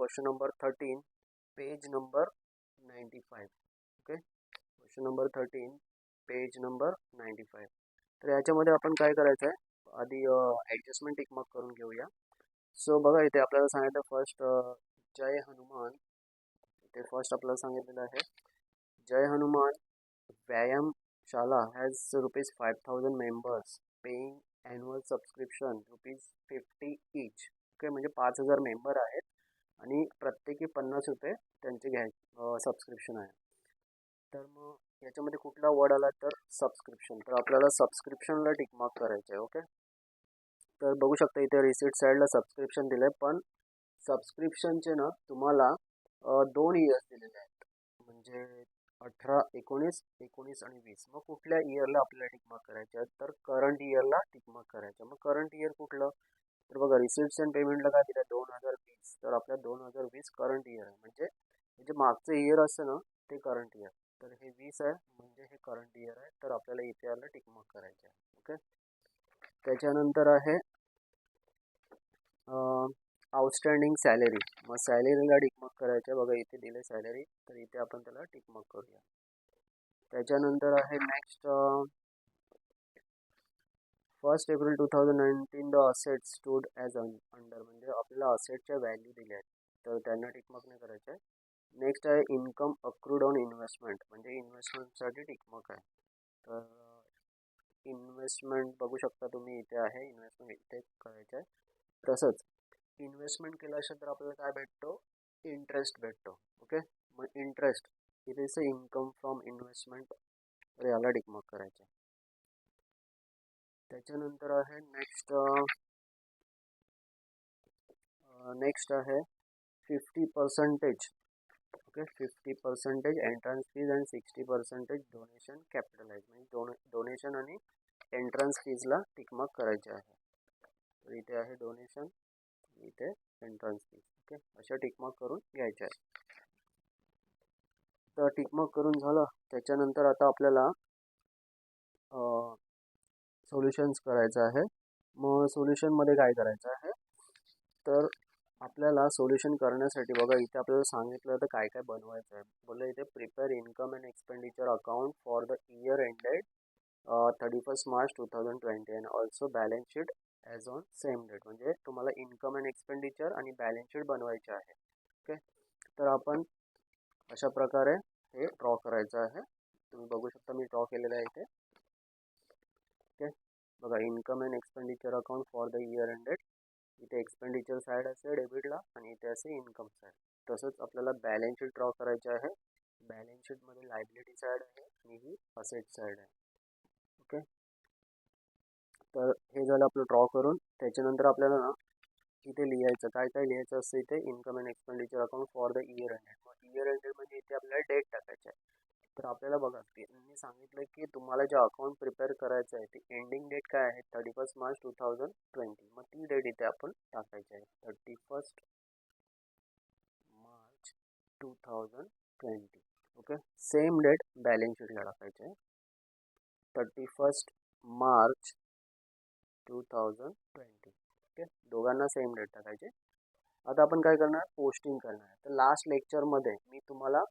Question number 13 page number 95. Okay, question number 13 page number 95. तर याच्यामध्ये आपण काय करायचं आहे, आधी ॲडजस्टमेंट टिक मार्क करून घेऊया. सो बघा, इथे आपल्याला सांगितलं फर्स्ट जय हनुमान. इथे फर्स्ट आपल्याला सांगितलेलं आहे जय हनुमान व्यायामशाला has ₹5,000 members paying annual subscription ₹50 each. Okay, म्हणजे 5,000 मेंबर आहेत आणि प्रत्येकी ₹50 त्यांचे सबस्क्रिप्शन आहे. तर मग याच्यामध्ये कुठला वर्ड आला तर सबस्क्रिप्शन, तर आपल्याला सबस्क्रिप्शनला टिक मार्क करायचं आहे. ओके, तर बघू शकता इथे रिसिट साईडला सबस्क्रिप्शन दिलं आहे, पण सबस्क्रिप्शनचे ना तुम्हाला 2 इयर्स दिलेले आहेत, म्हणजे 18, 19 आणि 20. मग कुठल्या इयरला आपल्याला टिक मार्क करायचं आहे, तर करंट इयरला टिक मार्क करायचं. मग करंट इयर कुठलं, तर बघा रिसिट्स अँड पेमेंटला काय दिलं 2020, तर आपल्या 2020 करंट इयर आहे, म्हणजे मागचं इयर असतं ना ते करंट इयर. तर हे 20 आहे म्हणजे हे करंट इयर आहे, तर आपल्याला इथे याला टिक मार्क करायचं आहे. ओके, त्याच्यानंतर आहे आउटस्टँडिंग सॅलरी. मग सॅलरीला टिक मार्क करायचं आहे. बघा इथे दिले सॅलरी, तर इथे आपण त्याला टिक मार्क करूया. त्याच्यानंतर आहे next 1 April 2019 the asset stood as under, म्हणजे आपल्याला असेटच्या व्हॅल्यू दिल्या आहेत, तर त्यांना टिक मार्क नाही करायचं आहे. नेक्स्ट आहे इन्कम अक्रूड ऑन इन्व्हेस्टमेंट, म्हणजे इन्व्हेस्टमेंटसाठी टिक मार्क आहे. तर इन्व्हेस्टमेंट बघू शकता तुम्ही इथे आहे, इन्व्हेस्टमेंट इथे करायचं आहे. तसंच इन्व्हेस्टमेंट केलं असेल तर आपल्याला काय भेटतो, इंटरेस्ट भेटतो. ओके, मग इंटरेस्ट इथे इन्कम फ्रॉम इन्व्हेस्टमेंट, तर याला टिक मार्क करायचं आहे. त्याच्यानंतर आहे नेक्स्ट आहे 50%. Okay, 50% entrance fees and 60% donation capitalise, म्हणजे डोनेशन आणि एंट्रन्स फीजला टिक मार्क करायचे आहे. तर इथे आहे डोनेशन, इथे एंट्रन्स फीज. ओके, अशा टिक मार्क करून घ्यायचे आहे. तर टिक मार्क करून झालं, त्याच्यानंतर आता आपल्याला सोल्युशन्स करायचं आहे. मग सोल्युशनमध्ये काय करायचं आहे, तर आपल्याला सोल्युशन करण्यासाठी बघा इथे आपल्याला सांगितलं तर काय काय बनवायचं आहे. बोललं इथे prepare income and expenditure account for the year ended 31 March 2020 and also balance sheet as on same date, म्हणजे तुम्हाला इन्कम अँड एक्सपेंडिचर आणि बॅलन्स शीट बनवायचे आहे. ओके, तर आपण अशा प्रकारे हे ड्रॉ करायचं आहे. तुम्ही बघू शकता मी ड्रॉ केलेलं आहे इथे. ओके, बघा income and expenditure account for the year ended, इथे एक्सपेंडिचर साईड असेल डेबिटला आणि इथे असे इन्कम साईड. तसंच आपल्याला बॅलन्स शीट ड्रॉ करायचे आहे. बॅलन्स शीटमध्ये लायबिलिटी साईड आहे आणि ही असेट साईड आहे. ओके, तर हे झालं आपलं ड्रॉ करून. त्याच्यानंतर आपल्याला ना इथे लिहायचं, काय काय लिहायचं असतं इथे, income and expenditure account for the year ended. मग इयर एंडेड म्हणजे इथे आपल्याला डेट टाकायचं आहे. तर आपल्याला बघा त्यांनी सांगितलं की तुम्हाला जे अकाउंट प्रिपेअर करायचं आहे ते एंडिंग डेट काय आहे, 31 मार्च 2020. मग ती डेट इथे आपण टाकायची आहे, 31 March 2020. Okay, same date balance शीटला टाकायचे आहे, 31 मार्च 2020. ओके, दोघांना सेम डेट टाकायचे. आता आपण काय करणार, पोस्टिंग करणार. तर लास्ट लेक्चरमध्ये मी तुम्हाला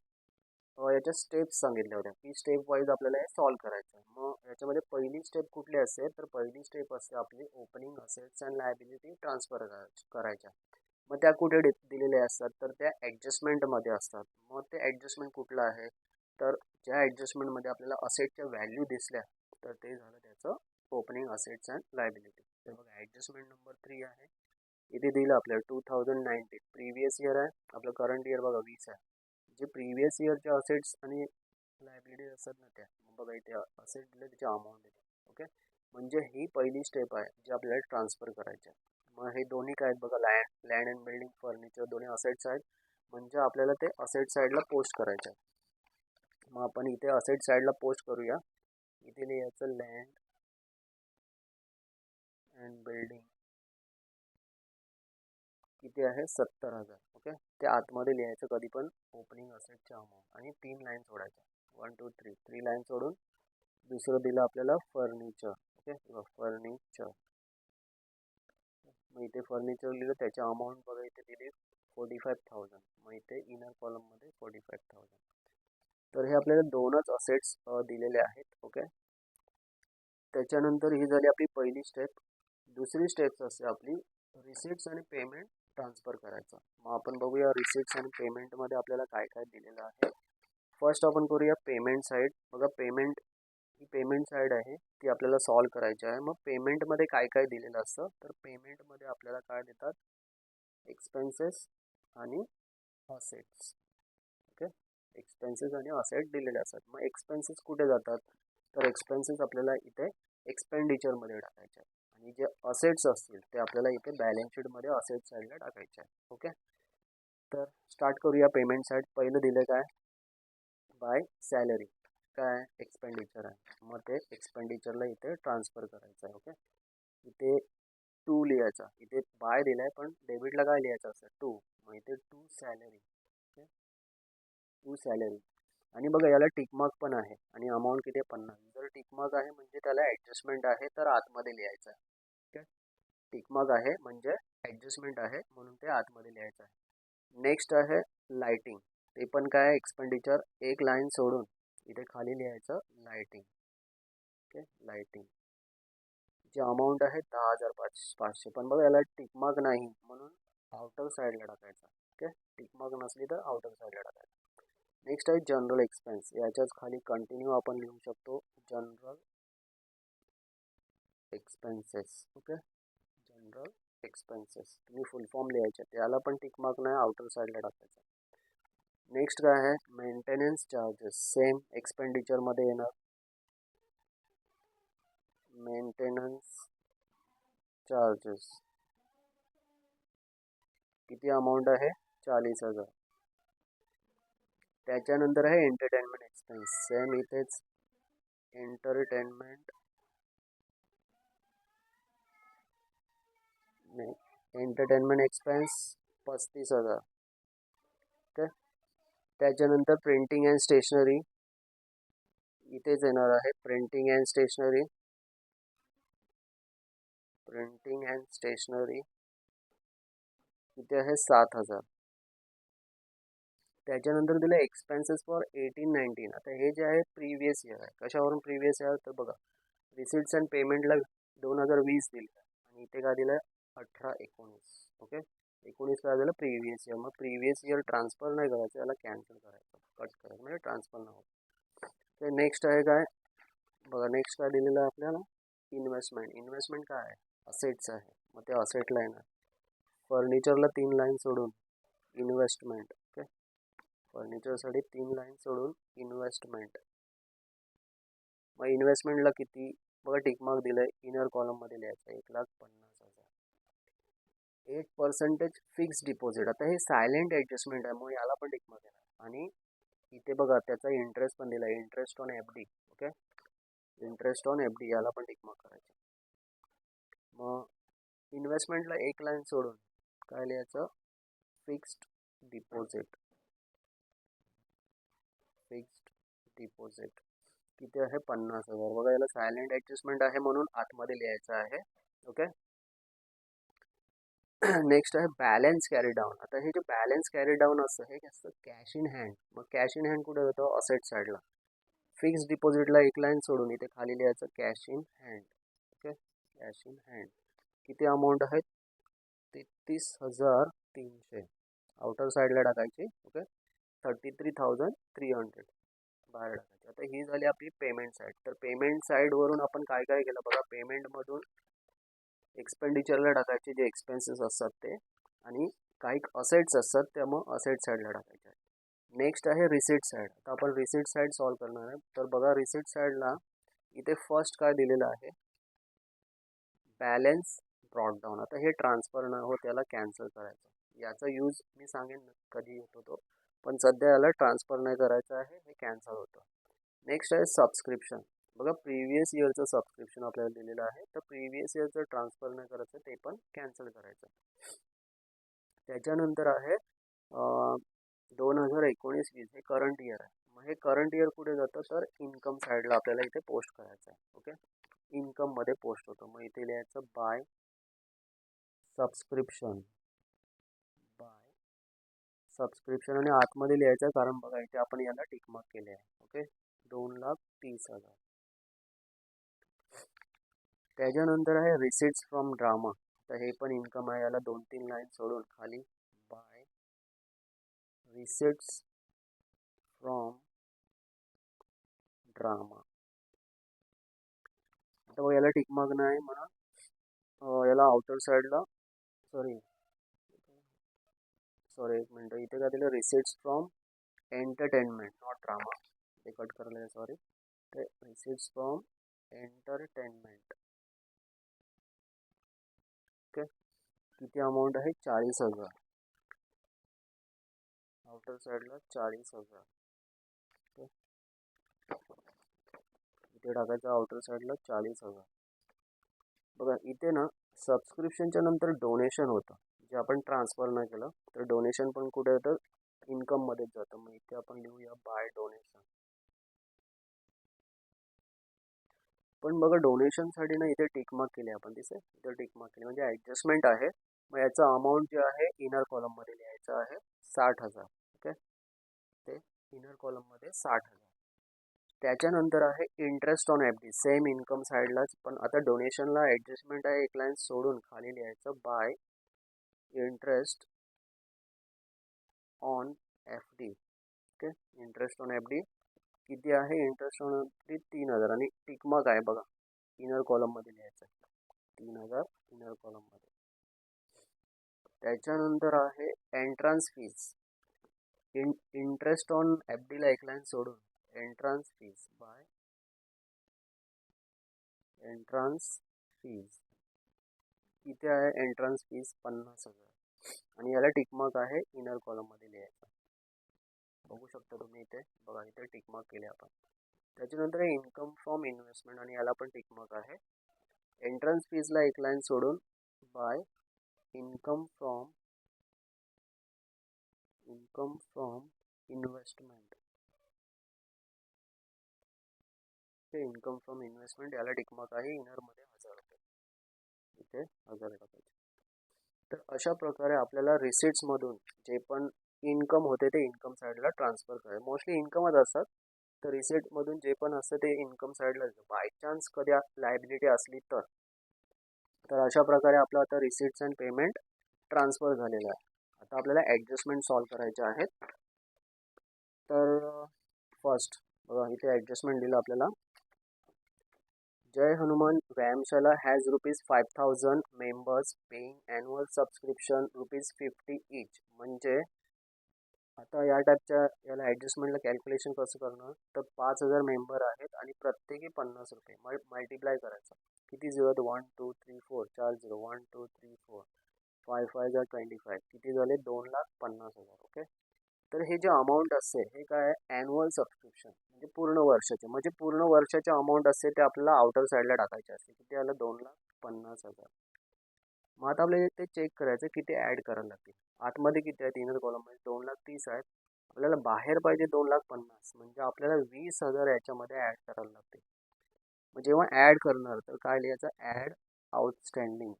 याच्या स्टेप्स सांगितल्या होत्या की स्टेप वाईज आपल्याला हे सॉल्व करायचं आहे. मग याच्यामध्ये पहिली स्टेप कुठली असते, तर पहिली स्टेप असते आपली opening assets and liability transfer करायच्या. मग त्या कुठे दिलेल्या असतात, तर त्या ॲडजस्टमेंटमध्ये असतात. मग ते ॲडजस्टमेंट कुठलं आहे, तर ज्या ॲडजस्टमेंटमध्ये आपल्याला असेटच्या व्हॅल्यू दिसल्या तर ते झालं त्याचं ओपनिंग असेट्स अँड लायबिलिटी. तर बघा ॲडजस्टमेंट नंबर 3 आहे, इथे दिलं आपल्याला 2019 प्रिव्हियस इयर आहे, आपलं करंट इयर बघा 20 आहे. जे प्रिव्हियस इयरच्या असेट्स आणि लायबिलिटी असतात ना त्या, बघा इथे असेट दिले त्याची अमाऊंट दिली. ओके, म्हणजे ही पहिली स्टेप आहे जी आपल्याला ट्रान्सफर करायची आहे. मग हे दोन्ही काय आहेत बघा, लँड अँड बिल्डिंग फर्निचर दोन्ही असेट्स आहेत, म्हणजे आपल्याला ते असेट साईडला पोस्ट करायचं आहे. मग आपण इथे असेट साईडला पोस्ट करूया. इथे लिहायचं लँड अँड बिल्डिंग किती आहे, 70,000. ओके, ते आतमध्ये लिहायचं कधी पण ओपनिंग असेटच्या अमाऊंट आणि 3 लाईन सोडायच्या, 1 2 3 लाईन सोडून दुसरं दिलं आपल्याला फर्निचर. ओके, फर्निचर, मग इथे फर्निचर लिहिलं, त्याच्या अमाऊंट बघा इथे दिली 45,000. मग इथे इनर कॉलममध्ये 45,000. तर हे आपल्याला दोनच असेट्स दिलेले आहेत. ओके, त्याच्यानंतर ही झाली आपली पहिली स्टेप. दुसरी स्टेप असते आपली रिसिट्स आणि पेमेंट ट्रान्सफर करायचा. मग आपण बघूया रिसिट्स आणि पेमेंटमध्ये आपल्याला काय काय दिलेलं आहे. फर्स्ट आपण करूया पेमेंट साईड. बघा पेमेंट ही पेमेंट साईड आहे ती आपल्याला सॉल्व करायची आहे. मग पेमेंटमध्ये काय काय दिलेलं असतं तर पेमेंटमध्ये आपल्याला काय देतात, एक्सपेन्सेस आणि असेट्स. ओके, एक्सपेन्सेस आणि असेट दिलेले असतात. मग एक्सपेन्सेस कुठे जातात तर एक्सपेन्सेस आपल्याला इथे एक्सपेंडिचरमध्ये टाकायचे आहेत आणि जे असेट्स असतील ते आपल्याला इथे बॅलन्स शीटमध्ये असेट साईडला टाकायचे आहे. ओके, तर स्टार्ट करूया पेमेंट साईड. पहिलं दिलं काय, बाय सॅलरी, काय एक्सपेंडिचर आहे. मग ते एक्सपेंडिचरला इथे ट्रान्सफर करायचं आहे. ओके, इथे टू लिहायचा, इथे बाय दिलाय पण डेबिटला काय लिहायचं असतं, टू. मग इथे to salary. Okay, to salary. आणि बघा याला टिकमार्क पण आहे आणि अमाऊंट किती आहे, 50. जर टिकमार्क आहे म्हणजे त्याला ॲडजस्टमेंट आहे तर आतमध्ये लिहायचं आहे. ओके, टिकमार्क आहे म्हणजे ॲडजस्टमेंट आहे म्हणून ते आतमध्ये लिहायचं आहे. नेक्स्ट आहे लाइटिंग. ते पण काय एक्सपेंडिचर, एक लाईन सोडून इथे खाली लिहायचं लाइटिंग. ओके, लाइटिंग जे अमाऊंट आहे 10,500. पण बघा याला टिकमार्क नाही म्हणून आउटर साईडला टाकायचा. ओके, टिकमार्क नसली तर आउटर साईडला टाकायचा. नेक्स्ट आहे जनरल एक्सपेन्स. याच्याच खाली कंटिन्यू आपण लिहू शकतो general expenses. Okay, general expenses तुम्ही फुल फॉर्म लिहायचे, त्याला पण टिकमार्क नाही, आउटर साईडला टाकायचा. नेक्स्ट काय आहे मेंटेनन्स चार्जेस. सेम एक्सपेंडिचरमध्ये येणार मेंटेनन्स चार्जेस. किती अमाऊंट आहे, 40,000. त्याच्यानंतर आहे एंटरटेनमेंट एक्सपेन्स. सेम इथेच एंटरटेनमेंट एक्सपेन्स 35,000. ओके, त्याच्यानंतर प्रिंटिंग अँड स्टेशनरी इथेच येणार आहे. प्रिंटिंग अँड स्टेशनरी इथे आहे 7,000. त्याच्यानंतर दिलं एक्सपेन्सेस फॉर 18-19. आता हे जे आहे प्रिव्हियस इयर आहे. कशावरून प्रिव्हियस इयर तर बघा रिसिट्स अँड पेमेंटला 2020 दिलं आणि इथे काय दिलं 18-19. ओके, 19 काय झालं प्रिव्हियस इयर. मग प्रिव्हियस इयर ट्रान्सफर नाही करायचं, याला कॅन्सल करायचं, कट करायचं म्हणजे ट्रान्सफर नाही होत. तर नेक्स्ट आहे काय बघा, नेक्स्ट काय दिलेलं आहे आपल्याला इन्व्हेस्टमेंट. इन्व्हेस्टमेंट काय आहे, असेट्स आहे. मग ते असेटला येणार फर्निचरला 3 लाईन सोडून इन्व्हेस्टमेंट. ओके, फर्निचरसाठी 3 लाईन सोडून इन्व्हेस्टमेंट. मग इन्व्हेस्टमेंटला किती बघा टिकमार्क दिलं आहे, इनर कॉलममध्ये लिहायचं 1,50,000. 8% फिक्स डिपॉझिट. आता हे सायलेंट ॲडजस्टमेंट आहे मग याला पण टिकमार्क येणार. आणि इथे बघा त्याचा इंटरेस्ट पण दिला आहे, interest on FD. Okay, interest on FD याला पण टिकमार्क करायचं. मग इन्व्हेस्टमेंटला एक लाईन सोडून काय लिहायचं, फिक्स्ड डिपॉझिट. किती आहे 50,000. बघा याला सायलेंट ॲडजस्टमेंट आहे म्हणून आतमध्ये लिहायचं आहे. ओके, नेक्स्ट आहे बॅलन्स कॅरी डाऊन. आता हे जे बॅलन्स कॅरी डाऊन असतं हे असतं कॅश इन हँड. मग कॅश इन हँड कुठे जातो, असेट साईडला. फिक्स डिपॉझिटला एक लाईन सोडून इथे खाली लिहायचं cash in hand. Okay, cash in hand किती अमाऊंट आहे 33,300. आउटर साईडला टाकायची. ओके, 33,300 बाहेर टाकायची. आता ही झाली आपली पेमेंट साईड. तर पेमेंट साईडवरून आपण काय काय केलं बघा, पेमेंटमधून एक्सपेंडिचरला टाकायचे जे एक्सपेन्सेस असतात ते, आणि काही असेट्स असतात त्या मग असेट साईडला टाकायचे. नेक्स्ट आहे रिसिट साईड. आता आपण रिसिट साईड सॉल्व करणार आहे. तर बघा रिसिट साईडला इथे फर्स्ट काय दिलेलं आहे, बॅलन्स ब्रॉट डाऊन. आता हे ट्रान्सफर न हो त्याला कॅन्सल करायचं. याचा यूज मी सांगेन कधी होतो तो, पण सध्या याला ट्रान्सफर नाही करायचं आहे, हे कॅन्सल होतं. नेक्स्ट आहे सबस्क्रिप्शन. बघा प्रिव्हियस इयरचं सबस्क्रिप्शन आपल्याला दिलेलं आहे, तर प्रिव्हियस इयरचं ट्रान्सफर नाही करायचं, ते पण कॅन्सल करायचं. त्याच्यानंतर आहे 2019-20 हे करंट इयर आहे. मग हे करंट इयर कुठे जातं तर इन्कम साईडला आपल्याला इथे पोस्ट करायचं आहे. ओके, इन्कममध्ये पोस्ट होतं. मग इथे लिहायचं बाय सबस्क्रिप्शन. सबस्क्रिप्शन आणि आतमध्ये लिहायचं, कारण बघा इथे आपण याला टिक मार्क केले आहे. ओके, 2,30,000. त्याच्यानंतर आहे रिसिट्स फ्रॉम ड्रामा. तर हे पण इन्कम आहे. याला 2-3 लाईन सोडून खाली बाय रिसिट्स फ्रॉम ड्रामा. आता बघ याला टिक मार्क नाही म्हणून याला आउटर साईडला सॉरी एक मिनट, इथे काय दिलं, receipts from entertainment not drama. ते कट करलं आहे, सॉरी. ते रिसिट्स फ्रॉम एंटरटेनमेंट. ओके, किती अमाऊंट आहे, 40,000. आउटर साईडला 40,000. ओके, इथे टाकायचं आउटर साईडला 40,000. बघा इथे ना सबस्क्रिप्शनच्या नंतर डोनेशन होतं, जे आपण ट्रान्सफर नाही केलं तर डोनेशन पण कुठे येतं, इन्कममध्येच जातं. मग इथे आपण लिहूया बाय डोनेशन. पण बघा डोनेशनसाठी ना इथे टिक मार्क केले आपण, दिसे इथे टिक मार्क केले म्हणजे ॲडजस्टमेंट आहे. मग याचा अमाऊंट जे आहे इनर कॉलममध्ये लिहायचं आहे 60,000. ओके, ते इनर कॉलममध्ये 60,000. त्याच्यानंतर आहे interest on FD, same income साईडलाच, पण आता डोनेशनला ॲडजस्टमेंट आहे, एक लाईन सोडून खाली लिहायचं bye interest on FD. Okay, interest on FD किती आहे, इंटरेस्ट ऑन FD 3,000 आणि टिक मार्क आहे बघा इनर कॉलममध्ये लिहायचं 3,000 इनर कॉलममध्ये. त्याच्यानंतर आहे एंट्रन्स फीज. इंटरेस्ट ऑन FDला एक लाईन सोडून entrance fees by entrance fees किती आहे, एंट्रन्स फीज 50,000 आणि याला टिक मार्क आहे इनर कॉलममध्ये लिहायचा. बघू शकता तुम्ही इथे, बघा इथे टिक मार्क केले आपण. त्याच्यानंतर इन्कम फ्रॉम इन्व्हेस्टमेंट आणि याला पण टिक मार्क आहे. एंट्रन्स फीजला एक लाईन सोडून बाय इन्कम फ्रॉम इन्व्हेस्टमेंट. ते इन्कम फ्रॉम इन्व्हेस्टमेंट याला टिक मार्क आहे, इनरमध्ये 1,000 रुपये, इथे 1,000 टाकायचे. तर अशा प्रकारे आपल्याला रिसिट्समधून जे पण इन्कम होते ते इन्कम साईडला ट्रान्सफर करायचे. मोस्टली इन्कमच असतात, तर रिसिटमधून जे पण असतं ते इन्कम साईडला. बाय चान्स कधी लायबिलिटी असली तर अशा प्रकारे आपलं आता रिसिट्स अँड पेमेंट ट्रान्सफर झालेलं आहे. आता आपल्याला ॲडजस्टमेंट सॉल्व करायचे आहेत. तर फर्स्ट बघा इथे ॲडजस्टमेंट दिलं आपल्याला. जय हनुमान व्यायामशाला has ₹5,000 members paying annual subscription ₹50 इच. म्हणजे आता या टाईपच्या याला ॲडजस्टमेंटला कॅल्क्युलेशन कसं करणार, तर 5,000 मेंबर आहेत आणि प्रत्येकी 50 रुपये मल्टिप्लाय करायचं. किती 0, 1 2 3 4 4 0, 1 2 3 4 5 5 जा 25, किती झाले, 2,50,000. ओके, तर हे जे अमाऊंट असते हे काय आहे, ॲन्युअल सबस्क्रिप्शन म्हणजे पूर्ण वर्षाचे, म्हणजे पूर्ण वर्षाचे अमाऊंट असते ते आपल्याला आउटर साईडला टाकायचे असते. किती आलं, 2,50,000. मग आता आपल्याला ते चेक करायचं किती ॲड करायला लागतील. आतमध्ये किती आहेत, इनर कॉलममध्ये 2,30,000 आहेत. आपल्याला बाहेर पाहिजे 2,50,000, म्हणजे आपल्याला 20,000 याच्यामध्ये ॲड करायला लागते. मग जेव्हा ॲड करणार तर काय लिहायचं, ॲड आउटस्टँडिंग.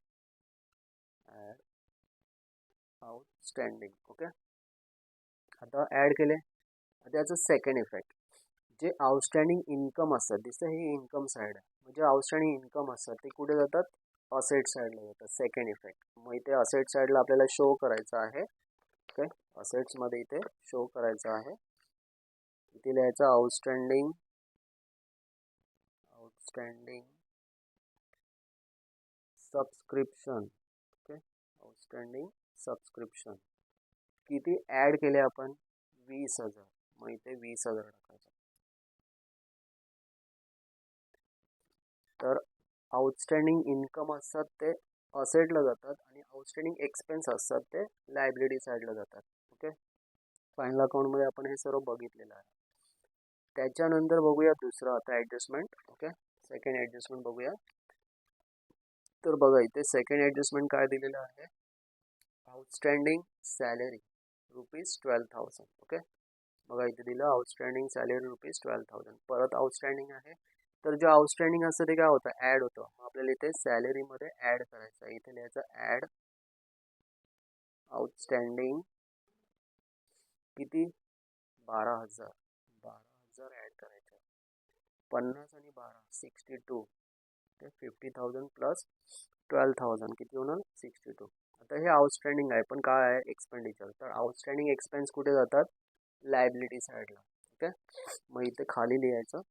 ओके, आता ॲड केले. त्याचं सेकंड इफेक्ट, जे आउटस्टँडिंग इन्कम असतात, दिसतं हे इन्कम साईड आहे, म्हणजे आउटस्टँडिंग इन्कम असतात ते कुठे जातात, असेट साईडला जातात. सेकंड इफेक्ट, मग इथे असेट साईडला आपल्याला शो करायचं आहे. ओके, असेट्समध्ये इथे शो करायचं आहे. इथे लिहायचं outstanding subscription. Okay, outstanding subscription किती ॲड केले आपण, 20,000. मग इथे 20,000 टाकायचं. तर आउटस्टँडिंग इन्कम असतात ते असेटला जातात आणि आउटस्टँडिंग एक्सपेन्स असतात ते लायबिलिटी साईडला जातात. ओके, फायनल अकाउंटमध्ये आपण हे सर्व बघितलेलं आहे. त्याच्यानंतर बघूया दुसरं आता ॲडजस्टमेंट. ओके, सेकंड ॲडजस्टमेंट बघूया. तर बघा इथे सेकंड ॲडजस्टमेंट काय दिलेलं आहे, आउटस्टँडिंग सॅलरी ₹12,000. ओके, बघा इथे दिलं आउटस्टँडिंग सॅलरी ₹12,000. परत आउटस्टँडिंग आहे, तर जे आउटस्टँडिंग असतं ते काय होतं, ॲड होतं. मग आपल्याला इथे सॅलरीमध्ये ॲड करायचं. इथे लिहायचं ॲड आउटस्टँडिंग किती 12,000 ॲड करायचे. 50 आणि 12 62 ते 50,000 प्लस 12,000 किती होणार 62. आता हे आउटस्टँडिंग आहे पण काय आहे एक्सपेंडिचर. तर आउटस्टँडिंग एक्सपेन्स कुठे जातात लायबिलिटी साईडला. ओके मग इथे खाली लिहायचं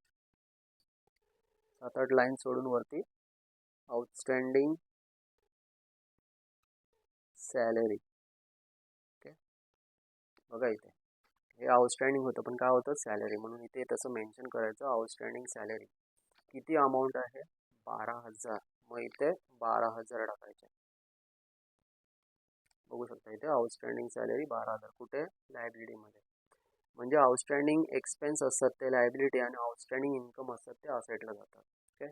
7-8 लाईन सोडून वरती आउटस्टँडिंग सॅलरी. ओके बघा इथे हे आउटस्टँडिंग होतं पण काय होतं सॅलरी म्हणून इथे तसं मेन्शन करायचं आउटस्टँडिंग सॅलरी किती अमाऊंट आहे 12,000. मग इथे 12,000 टाकायचे. बघू शकता इथे आउटस्टँडिंग सॅलरी 12,000 कुठे लायबिलिटीमध्ये. म्हणजे आउटस्टँडिंग एक्सपेन्स असतात ते लायबिलिटी आणि आउटस्टँडिंग इन्कम असतात ते असेटला जातात. ओके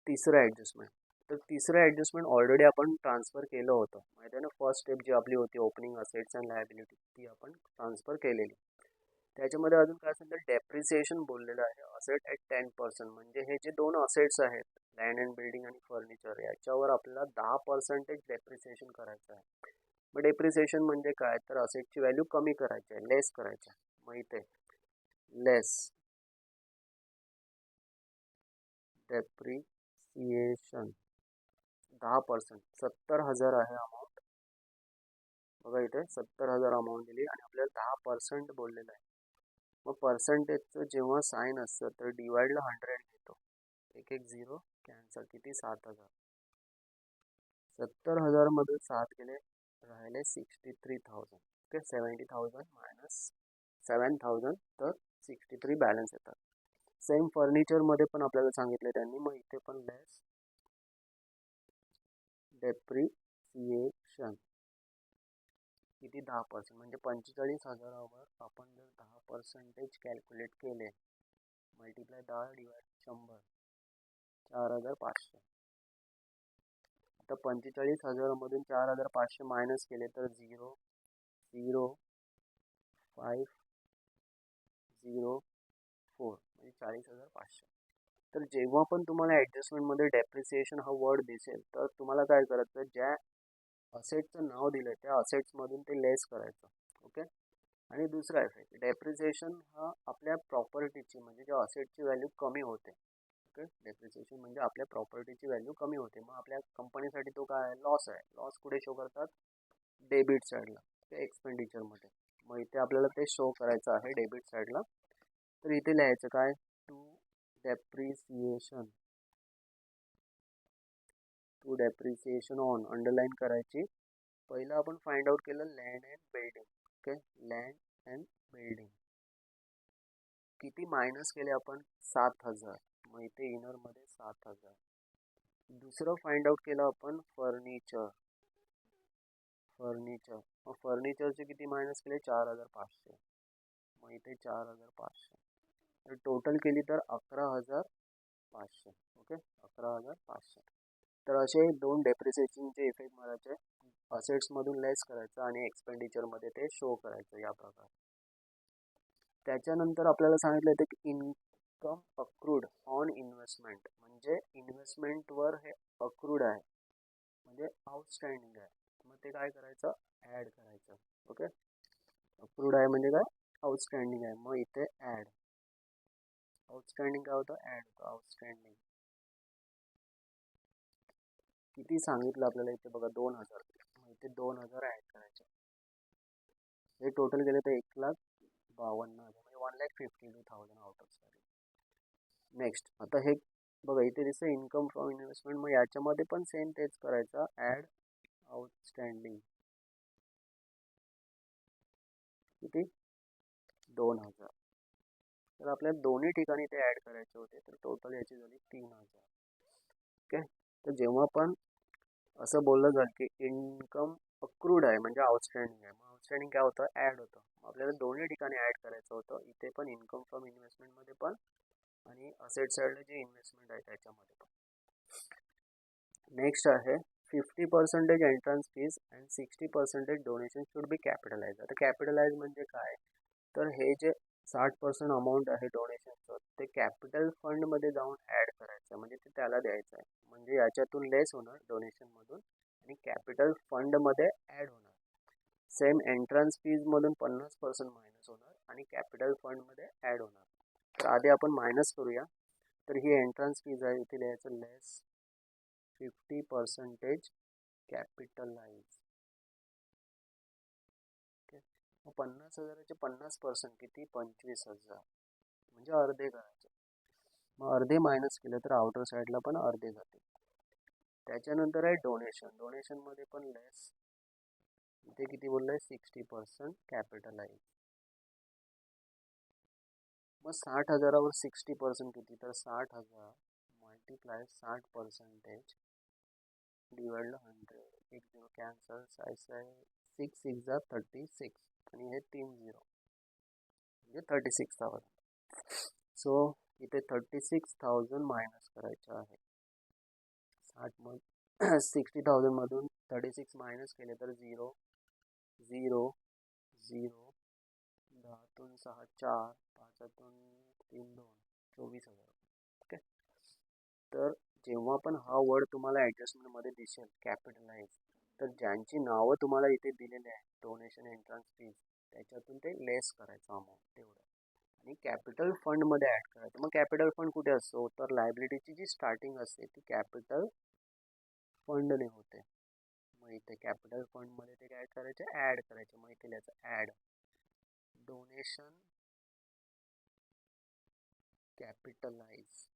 तिसरं ॲडजस्टमेंट. तर तिसरं ॲडजस्टमेंट ऑलरेडी आपण ट्रान्सफर केलं होतं माहिती आहे ना. फर्स्ट स्टेप जी आपली होती ओपनिंग असेट्स अँड लायबिलिटी ती आपण ट्रान्सफर केलेली. त्याच्यामध्ये अजून काय असेल तर डेप्रिसिएशन बोललेलं आहे असेट ॲट 10%. म्हणजे हे जे दोन असेट्स आहेत लँड अँड बिल्डिंग आणि फर्निचर याच्यावर आपल्याला 10% डेप्रिसिएशन करायचं आहे. मग डेप्रिसिएशन म्हणजे काय तर असेटची व्हॅल्यू कमी करायची आहे लेस करायची आहे. मग इथे लेस डेप्रिसिएशन 10% 70,000 आहे अमाऊंट. बघा इथे 70,000 अमाऊंट दिली आणि आपल्याला 10% बोललेलं आहे. मग पर्सेंटेजचं जेव्हा साईन असतं तर डिवाइडला 100 घेतो. एक 0 कॅन्सल किती 7,000. 70,000 मध्ये 7 गेले राहिले 63,000. ओके 70,000 मायनस 7,000 तर 63 बॅलन्स येतात. सेम फर्निचरमध्ये पण आपल्याला सांगितलं त्यांनी. मग इथे पण लेस डेप्रिसिएशन किती 10% म्हणजे 45,000वर आपण जर 10% कॅल्क्युलेट केले मल्टिप्लाय 10 डिवाइड 100 4,500. आता 45,000मधून 4,500 मायनस केले तर 0 0 5 0 4 म्हणजे 40,500. तर जेव्हा पण तुम्हाला ॲडजस्टमेंटमध्ये डेप्रिसिएशन हा वर्ड दिसेल तर तुम्हाला काय करायचं ज्या असेटचं नाव दिलं त्या असेट्समधून ते लेस करायचं. ओके आणि दुसरा इफेक्ट डेप्रिसिएशन हा आपल्या प्रॉपर्टीची म्हणजे ज्या असेटची व्हॅल्यू कमी होते. ओके डेप्रिसिएशन म्हणजे आपल्या प्रॉपर्टीची व्हॅल्यू कमी होते. मग आपल्या कंपनीसाठी तो काय आहे लॉस आहे. लॉस कुठे शो करतात डेबिट साईडला ते एक्सपेंडिचरमध्ये. मग इथे आपल्याला ते शो करायचं आहे डेबिट साईडला. तर इथे लिहायचं काय टू डेप्रिसिएशन ऑन अंडरलाईन करायची. पहिलं आपण फाइंड आउट केलं land and building. Okay land and building किती मायनस केले आपण 7,000. मग इथे इनरमध्ये 7,000. दुसरं फाइंड आउट केलं आपण फर्निचर. मग फर्निचरचे किती मायनस केले 4,500. मग इथे 4,500 तर टोटल केली तर 11,500. ओके 11,500. तर असे दोन डेप्रिसिएशनचे इफेक्ट मारायचे. असेट्समधून लेस करायचं आणि एक्सपेंडिचरमध्ये ते शो करायचं या प्रकारे. त्याच्यानंतर आपल्याला सांगितलं होतं की इन्कम अक्रूड ऑन इन्व्हेस्टमेंट. म्हणजे इन्व्हेस्टमेंटवर हे अक्रूड आहे म्हणजे आउटस्टँडिंग आहे. मग ते काय करायचं ॲड करायचं. ओके अक्रूड आहे म्हणजे काय आउटस्टँडिंग आहे. मग इथे ॲड आउटस्टँडिंग काय होतं ॲड होतं आउटस्टँडिंग. किती सांगितलं आपल्याला इथे बघा 2,000. मग इथे 2,000 ॲड करायचे. हे टोटल गेले तर 1,52,000 म्हणजे 1,52,000 आउट ऑफ सॅलरी. नेक्स्ट आता हे बघा इथे दिसतं इन्कम फ्रॉम इन्व्हेस्टमेंट. मग याच्यामध्ये पण सेम तेच करायचं ॲड आउटस्टँडिंग किती 2,000. तर आपल्याला दोन्ही ठिकाणी ते ॲड करायचे होते तर टोटल याची झाली 3,000. ओके तर जेव्हा पण असं बोललं जाईल की इन्कम अक्रूड आहे म्हणजे आउटस्टँडिंग आहे. मग आउटस्टँडिंग काय होतं ॲड होतं. आपल्याला दोन्ही ठिकाणी ॲड करायचं होतं. इथे पण इन्कम फ्रॉम इन्व्हेस्टमेंटमध्ये पण आणि असेट साईडला जे इन्व्हेस्टमेंट आहे त्याच्यामध्ये पण. नेक्स्ट आहे 50% entrance fees and 60% donation should be capitalise. आता कॅपिटलाइज म्हणजे काय तर हे जे 60% अमाऊंट आहे डोनेशनचं ते कॅपिटल फंडमध्ये जाऊन ॲड करायचं म्हणजे ते त्याला द्यायचं आहे. म्हणजे याच्यातून लेस होणार डोनेशनमधून आणि कॅपिटल फंडमध्ये ॲड होणार. सेम एंट्रन्स फीज मधून 50% मायनस होणार आणि कॅपिटल फंड मध्ये ऍड होणार. तर आधी आपण मायनस करूया. तर ही एंट्रन्स फीज आहे, इथे लिहायचं लेस 50% कॅपिटलाइज. मग 50,000चे 50% किती? 25,000, म्हणजे अर्धे करायचे. मग अर्धे मायनस केलं तर आउटर साईडला पण अर्धे जाते. त्याच्यानंतर आहे डोनेशन. डोनेशन मध्ये पण लेस, इथे किती बोललंय? 60% कॅपिटलाइज. मग 60,000वर 60% किती? तर 60,000 मल्टिप्लाय 60% डिवाइड 100. एक 0 कॅन्सल, 6 6 जा 36 आणि हे 3 0 म्हणजे 36,000. सो इथे 36,000 मायनस करायचं आहे. 60,000 मधून 36 मायनस केले तर 0 0 0, 10 6 4, 5 3 2, 24,000. ओके. तर जेव्हा पण हा वर्ड तुम्हाला ऍडजस्टमेंट मध्ये दिसेल कॅपिटलाइज, तर ज्यांची नावं तुम्हाला इथे दिलेले आहे डोनेशन एंट्रन्स फीज, त्याच्यातून ते लेस करायचं अमाऊंट तेवढं आणि कॅपिटल फंड मध्ये ऍड करायचं. मग कॅपिटल फंड कुठे असतो? तर लायबिलिटीची जी स्टार्टिंग असते ती कॅपिटल फंडने होते. मग इथे कॅपिटल फंड मध्ये ते काय करायचे? ऍड करायचे. मग इथे लिहायचं ऍड डोनेशन कॅपिटलाइज.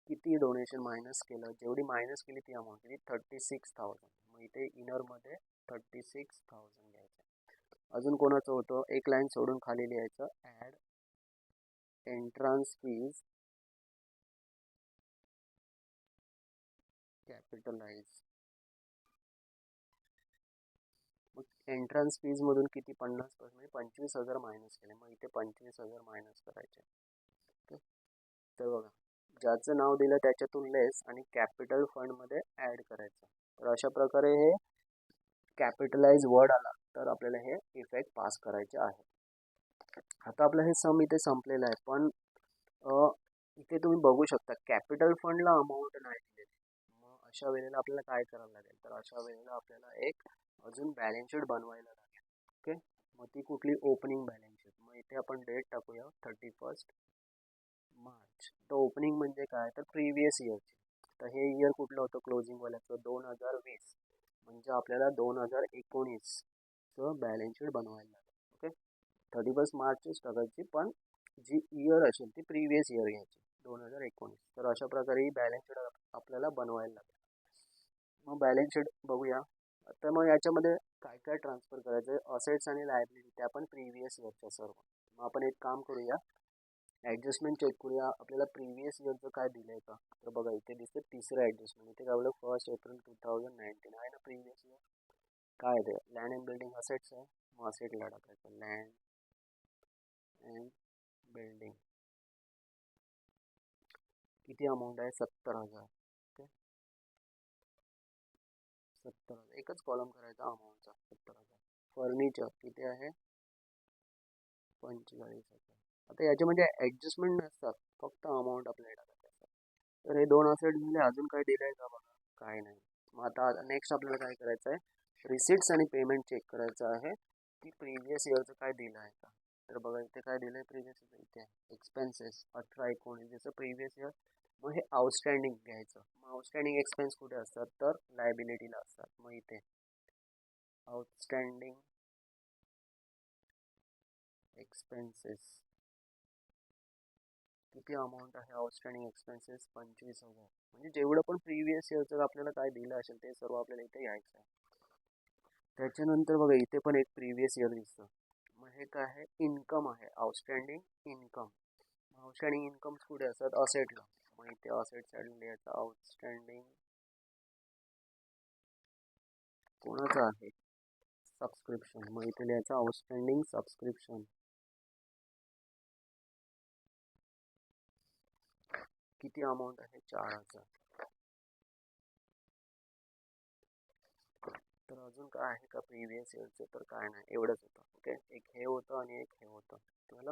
किती डोनेशन मायनस केलं? जेवढी मायनस केली ती अमाऊंट किती? 36,000. मग इथे इनर मध्ये 36,000 घ्यायचं. अजून कोणाचं होतं? एक लाईन सोडून खाली लिहायचं ऍड एंट्रन्स फीज कॅपिटलाइज. मग एंट्रन्स फीज मधून किती? 50%, म्हणजे 25,000 मायनस केले. मग इथे 25,000 मायनस करायचे. ओके. तर बघा, ज्याचं नाव दिलं त्याच्यातून लेस आणि कॅपिटल फंड मध्ये ऍड करायचं. तर अशा प्रकारे हे कॅपिटलाइज वर्ड आला तर आपल्याला हे इफेक्ट पास करायचे आहे. आता आपलं हे सम इथे संपलेलं आहे, पण इथे तुम्ही बघू शकता कॅपिटल फंडला अमाऊंट नाही दिलेली. मग अशा वेळेला आपल्याला काय करावं लागेल? तर अशा वेळेला आपल्याला एक अजून बॅलन्स शीट बनवायला लागेल. ओके. मग ती कुठली? Opening balance sheet. मग इथे आपण डेट टाकूया 31 मार्च. तर ओपनिंग म्हणजे काय? तर प्रिव्हियस इयरची. तर हे इयर कुठलं होतं क्लोजिंग वाल्याचं? 2020. म्हणजे आपल्याला 2019 बॅलन्स शीट बनवायला लागेल. ओके. 31 मार्चच टाकायची, पण जी इयर असेल ती प्रिव्हियस इयर घ्यायची, 2019. तर अशा प्रकारे ही बॅलन्स शीट आपल्याला बनवायला लागेल. मग बॅलन्स शीट बघूया. तर मग याच्यामध्ये काय काय ट्रान्सफर करायचं? असेट्स आणि लायबिलिटी, त्या पण प्रिव्हियस इयरच्या सर्व. मग आपण एक काम करूया, ॲडजस्टमेंट चेक करूया आपल्याला प्रिव्हियस इयरचं काय दिलंय का. तर बघा इथे दिसतं तिसरं ॲडजस्टमेंट. इथे काय बोललं? 1 एप्रिल 2019 आहे ना प्रिव्हियस इयर. काय ते? लँड अँड बिल्डिंग असेट्स आहे. मग असेटला टाकायचं लँड अँड बिल्डिंग. किती अमाऊंट आहे? 70,000. ओके. 70,000 एकच कॉलम करायचा अमाऊंटचा, 70,000. फर्निचर किती आहे? 45,000. आता याच्यामध्ये ॲडजस्टमेंट नसतात, फक्त अमाऊंट आपल्याला टाकायचं. तर हे 2 असेट दिले. अजून काय दिलंय का? बघा काय नाही. मग आता नेक्स्ट आपल्याला काय करायचं आहे? रिसिट्स आणि पेमेंट चेक करायचं आहे की प्रिव्हियस इयरचं काय दिलं आहे का. तर बघा इथे काय दिलं आहे प्रिव्हियस इयर? इथे एक्सपेन्सेस 18-19 जसं प्रिव्हियस इयर. मग हे आउटस्टँडिंग घ्यायचं. मग आउटस्टँडिंग एक्सपेन्स कुठे असतात? तर लायबिलिटीला असतात. मग इथे आउटस्टँडिंग एक्सपेन्सेस किती अमाऊंट आहे? Outstanding expenses 25,000. म्हणजे जेवढं पण प्रिव्हियस इयरचं आपल्याला काय दिलं असेल ते सर्व आपल्याला इथे घ्यायचं आहे. त्याच्यानंतर बघा इथे पण एक प्रिव्हियस इयर दिसतं. मग हे काय आहे? इन्कम आहे, आउटस्टँडिंग इन्कम. आउटस्टँडिंग इन्कम कुठे असतात? असेटला. मग इथे असेट साईडला लिहायचं आउटस्टँडिंग कोणाचं आहे? सबस्क्रिप्शन. मग इथे लिहायचं आउटस्टँडिंग सबस्क्रिप्शन. किती अमाऊंट आहे? 4,000. तर अजून काय आहे का प्रिव्हियस इयरचं? तर काय नाही, एवढंच होतं. ओके. एक हे होतं आणि एक हे होतं. तुम्हाला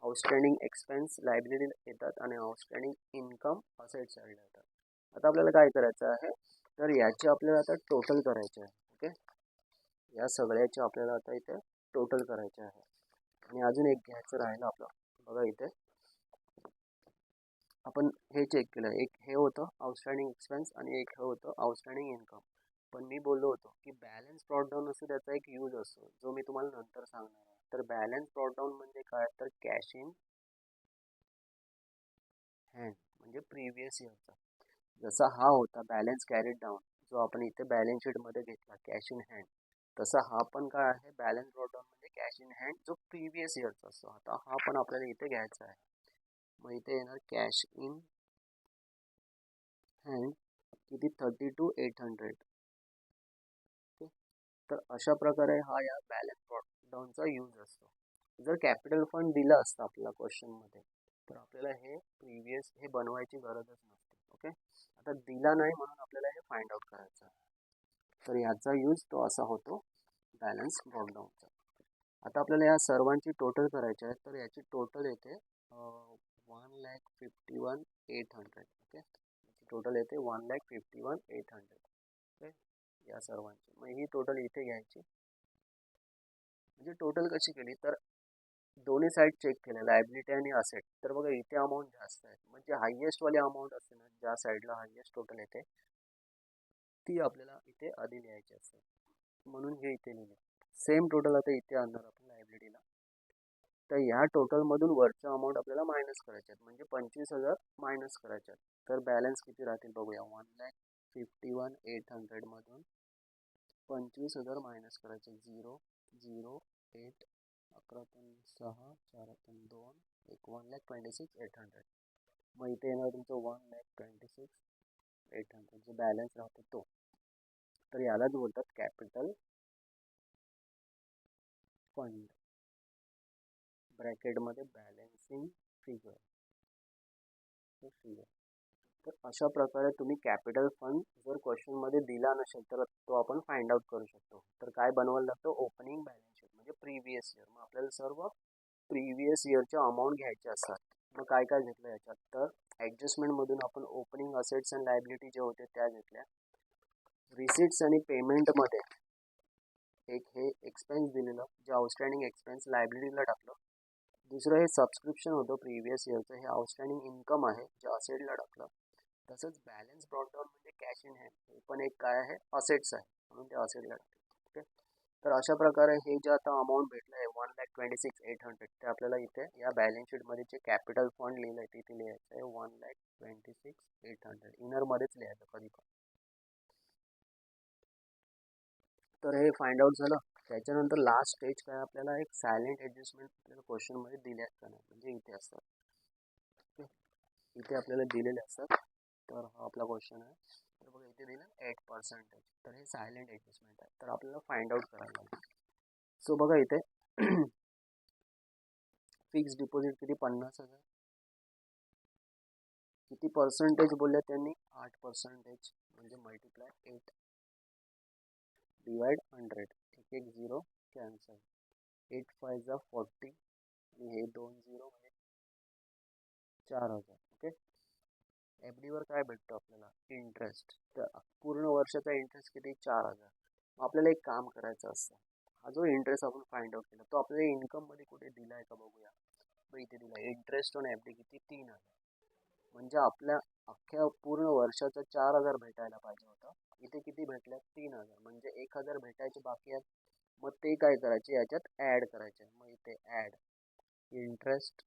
आउटस्टँडिंग एक्सपेन्स लायबिलिटी येतात आणि आउटस्टँडिंग इन्कम असेट साईडला येतात. आता आपल्याला काय करायचं आहे? तर याचे आपल्याला आता टोटल करायचे आहे. ओके. या सगळ्याचे आपल्याला आता इथे टोटल करायचे आहे. आणि अजून एक घ्यायचं राहिलं आपलं. बघा इथे आपण हे चेक केलं, एक हे होतं आउटस्टँडिंग एक्सपेन्स आणि एक हे होतं आउटस्टँडिंग इन्कम. पण मी बोललो होतो की बॅलन्स ब्रॉडडाऊन असतो त्याचा एक यूज असतो जो मी तुम्हाला नंतर सांगणार आहे. तर बॅलन्स ब्रॉडडाऊन म्हणजे काय, तर कॅश इन हँड म्हणजे प्रिव्हियस इयरचा. जसा हा होता बॅलन्स कॅरीड डाऊन जो आपण इथे बॅलन्स शीटमध्ये घेतला कॅश इन हँड, तसा हा पण काय आहे बॅलन्स ब्रॉडडाऊन म्हणजे कॅश इन हँड जो प्रिव्हियस इयरचा असतो. आता हा पण आपल्याला इथे घ्यायचा आहे. मग इथे येणार कॅश इन हँड किती 32,800. ओके, तर अशा प्रकारे हा या बॅलन्स ब्रॉडडाऊनचा यूज असतो. जर कॅपिटल फंड दिला असतं आपल्याला क्वेश्चनमध्ये तर आपल्याला हे प्रिव्हियस हे बनवायची गरजच नसते. ओके, आता दिला नाही म्हणून आपल्याला हे फाइंड आउट करायचं आहे. तर याचा यूज तो असा होतो बॅलन्स ब्रॉडडाऊनचा. आता आपल्याला या सर्वांची टोटल करायची आहे. तर याची टोटल येते 1,51,800. ओके, टोटल येते 1,51,800. ओके, या सर्वांची मग ही टोटल इथे घ्यायची. म्हणजे टोटल कशी केली तर दोन्ही साईड चेक केलं, लायबिलिटी आणि असेट. तर बघा इथे अमाऊंट जास्त आहे, म्हणजे हायेस्टवाली अमाऊंट असते ना ज्या साईडला हायेस्ट टोटल येते ती आपल्याला इथे आधी लिहायची असते, म्हणून हे इथे लिहिले. सेम टोटल आता इथे आणणार आपण लायबिलिटीला. तर ह्या टोटलमधून वरच्या अमाऊंट आपल्याला मायनस करायचे आहेत, म्हणजे 25,000 मायनस करायचे आहेत. तर बॅलन्स किती राहतील बघूया. 1,51,800 मधून 25,000 मायनस करायचे. 0 0 8 11 6 4 2 1 1,26,800. मग इथे येणार तुमचं 1,26,800 जो बॅलन्स राहतो तो. तर यालाच बोलतात कॅपिटल फंड, ब्रॅकेटमध्ये बॅलन्सिंग फिगर. तर अशा प्रकारे तुम्ही कॅपिटल फंड जर क्वेश्चनमध्ये दिला नसेल तर तो आपण फाइंड आउट करू शकतो. तर काय बनवायला लागतं, ओपनिंग बॅलन्स शीट म्हणजे प्रिव्हियस इयर. मग आपल्याला सर्व प्रिव्हियस इयरच्या अमाऊंट घ्यायचे असतात. मग काय काय घेतलं याच्यात, तर ॲडजस्टमेंटमधून आपण ओपनिंग असेट्स अँड लायबिलिटी जे होते त्या घेतल्या. रिसिट्स आणि पेमेंटमध्ये एक हे एक्सपेन्स दिलेलं जे आउटस्टँडिंग एक्सपेन्स लायबिलिटीला टाकलं. दुसरं हे सबस्क्रिप्शन होतं प्रिव्हियस इयरचं, हे आउटस्टँडिंग इन्कम आहे जे असेटला टाकलं. तसंच बॅलन्स ब्रॉडडाऊन म्हणजे कॅश इन हँड हे पण एक काय आहे असेट्स आहे म्हणून ते असेटला टाकलं. ओके, तर अशा प्रकारे हे जे आता अमाऊंट भेटलं आहे 1,26,800 ते आपल्याला इथे या बॅलन्स शीटमध्ये जे कॅपिटल फंड लिहिलं आहे तिथे लिहायचं आहे 1,26,800 इनरमध्येच लिहायचं कधी पण. तर हे फाइंड आउट झालं. त्याच्यानंतर लास्ट स्टेज काय, आपल्याला एक सायलेंट ॲडजस्टमेंट आपल्याला क्वेश्चनमध्ये दिल्या असतात, म्हणजे इथे असतात. ओके, इथे आपल्याला दिलेले असतात. तर हा आपला क्वेश्चन आहे. तर बघा इथे दिलं 8%. तर हे सायलेंट ॲडजस्टमेंट आहे, तर आपल्याला फाइंड आउट करायला लागेल. सो बघा इथे फिक्स डिपॉझिट किती 50,000. किती पर्सेंटेज बोलले त्यांनी 8%, म्हणजे मल्टिप्लाय 8 डिवाइड 100. एक एक 0 कॅन्सल. 8 5 जा 40 आणि हे 2 0 म्हणजे 4,000. ओके, एफ डीवर काय भेटतं आपल्याला इंटरेस्ट. तर पूर्ण वर्षाचा इंटरेस्ट किती 4,000. आपल्याला एक काम करायचं असतं, हा जो इंटरेस्ट आपण फाइंड आउट केला तो आपल्याला इन्कममध्ये कुठे दिला आहे का बघूया. मग इथे दिला इंटरेस्ट ऑन एफ डी किती 3,000. म्हणजे आपल्या अख्ख्या पूर्ण वर्षाचा 4,000 भेटायला पाहिजे होता, इथे किती भेटल्या 3,000. म्हणजे 1,000 भेटायचे बाकी आहेत. मग ते काय करायचे याच्यात ॲड करायचे. मग इथे ॲड इंटरेस्ट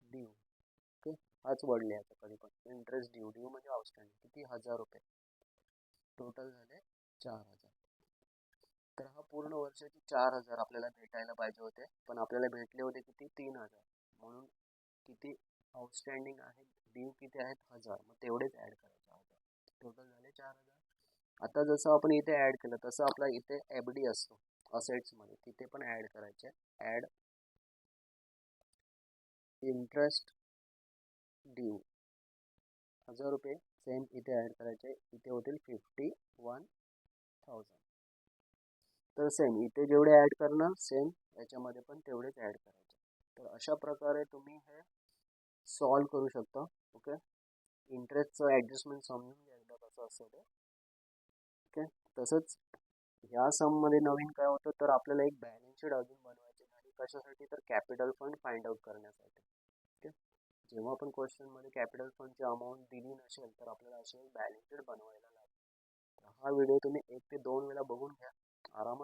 ड्यू. ओके, हाच वर्ड लिहायचा कधी पण, इंटरेस्ट ड्यू. ड्यू म्हणजे आउटस्टँडिंग किती 1,000 रुपये. टोटल झाले 4,000. तर हा पूर्ण वर्षाचे 4,000 आपल्याला भेटायला पाहिजे होते, पण आपल्याला भेटले होते किती 3,000. म्हणून किती आउटस्टँडिंग आहे ड्यू किती आहेत 1,000. मग तेवढेच ॲड करायचे 1,000. टोटल झाले 4,000. आता जसं आपण इथे ॲड केलं तसं आपला इथे एफ डी असतो असेट्समध्ये, तिथे पण ॲड करायचे. ॲड इंटरेस्ट ड्यू 1,000 रुपये सेम इथे ॲड करायचे. इथे होतील 51,000. तर सेम इथे जेवढे ॲड करणार सेम याच्यामध्ये पण तेवढेच ॲड करायचे. तर अशा प्रकारे तुम्ही हे सॉल्व करू शकता. ओके, इंटरेस्टचं ॲडजस्टमेंट समजून घ्या एकदा कसं असतं ते. ओके, तसंच ह्या सममध्ये नवीन काय होतं तर आपल्याला एक बॅलन्स शीट अजून बनवायची झाली. कशासाठी तर कॅपिटल फंड फाइंड आउट करण्यासाठी. ओके. जेव्हा पण क्वेश्चनमध्ये कॅपिटल फंडची अमाऊंट दिली नसेल तर आपल्याला असे एक बॅलन्स शीट बनवायला लागेल. हा व्हिडिओ तुम्ही 1 ते 2 वेळा बघून घ्या. आरामात